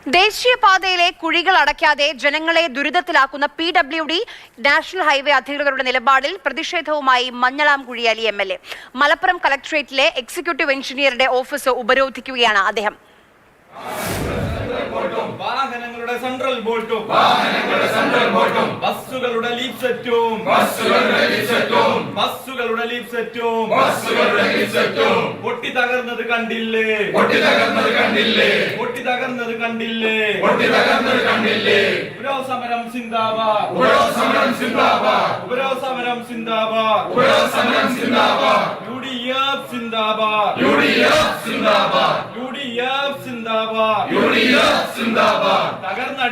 ദേശീയപാതയിലെ കുഴികൾ അടയ്ക്കാതെ ജനങ്ങളെ ദുരിതത്തിലാക്കുന്ന PWD നാഷണൽ ഹൈവേ അധികൃതരുടെ നിലപാടിൽ പ്രതിഷേധവുമായി മഞ്ഞളാംകുഴി അലി MLA. മലപ്പുറം കളക്ടറേറ്റിലെ എക്സിക്യൂട്ടീവ് എഞ്ചിനീയറുടെ ഓഫീസ് ഉപരോധിക്കുകയാണ് അദ്ദേഹം. വാഹനങ്ങളുടെ സെൻട്രൽ ബോൾട്ടും ബസ്സുകളുടെ ലീപ് സെറ്റും പൊട്ടി തകർന്നത് കണ്ടില്ലേ ഉപരോധസമരം സിന്ദാബാദ് ഉപരോധസമരം സിന്ദാബാദ് UDF സിന്ദാബാദ്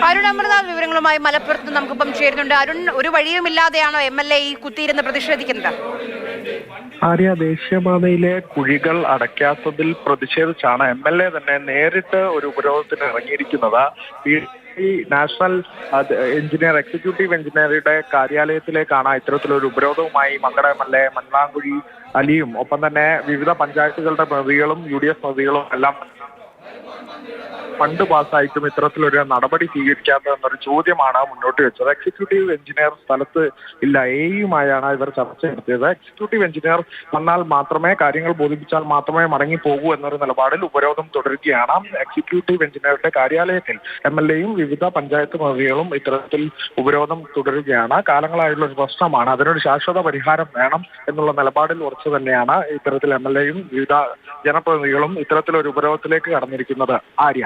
അരുൺ അമൃതാൽ വിവരങ്ങളുമായി മലപ്പുറത്ത് നമുക്കിപ്പം ചേരുന്നുണ്ട്. അരുൺ, ഒരു വഴിയുമില്ലാതെയാണോ MLA ഈ കുത്തിയിരുന്ന് പ്രതിഷേധിക്കുന്നത്? ആര്യ, ദേശീയപാതയിലെ കുഴികൾ അടയ്ക്കാത്തതിൽ പ്രതിഷേധിച്ചാണ് MLA തന്നെ നേരിട്ട് ഒരു ഉപരോധത്തിന് ഇറങ്ങിയിരിക്കുന്നത്. നാഷണൽ എഞ്ചിനീയർ എക്സിക്യൂട്ടീവ് എഞ്ചിനീയറുടെ കാര്യാലയത്തിലേക്കാണ് ഇത്തരത്തിലൊരു ഉപരോധവുമായി മങ്കട MLA മഞ്ഞളാംകുഴി അലിയും ഒപ്പം തന്നെ വിവിധ പഞ്ചായത്തുകളുടെ പ്രതിനിധികളും UDF പ്രതിനിധികളും എല്ലാം ഫണ്ട് പാസ്സായിട്ടും ഇത്തരത്തിലൊരു നടപടി സ്വീകരിക്കാത്തതെന്നൊരു ചോദ്യമാണ് മുന്നോട്ട് വെച്ചത്. എക്സിക്യൂട്ടീവ് എഞ്ചിനീയർ സ്ഥലത്ത് ഇല്ല, AEയുമായാണ് ഇവർ ചർച്ച നടത്തിയത്. എക്സിക്യൂട്ടീവ് എഞ്ചിനീയർ വന്നാൽ മാത്രമേ, കാര്യങ്ങൾ ബോധിപ്പിച്ചാൽ മാത്രമേ മടങ്ങി പോകൂ എന്നൊരു നിലപാടിൽ ഉപരോധം തുടരുകയാണ്. എക്സിക്യൂട്ടീവ് എഞ്ചിനീയറുടെ കാര്യാലയത്തിൽ MLAയും വിവിധ പഞ്ചായത്ത് പ്രതിനിധികളും ഇത്തരത്തിൽ ഉപരോധം തുടരുകയാണ്. കാലങ്ങളായുള്ള ഒരു പ്രശ്നമാണ്, അതിനൊരു ശാശ്വത പരിഹാരം വേണം എന്നുള്ള നിലപാടിൽ ഉറച്ചു തന്നെയാണ് ഇത്തരത്തിൽ MLAയും വിവിധ ജനപ്രതിനിധികളും ഇത്തരത്തിലൊരു ഉപരോധത്തിലേക്ക് കടന്നിരിക്കുന്നത്. ആര്യ.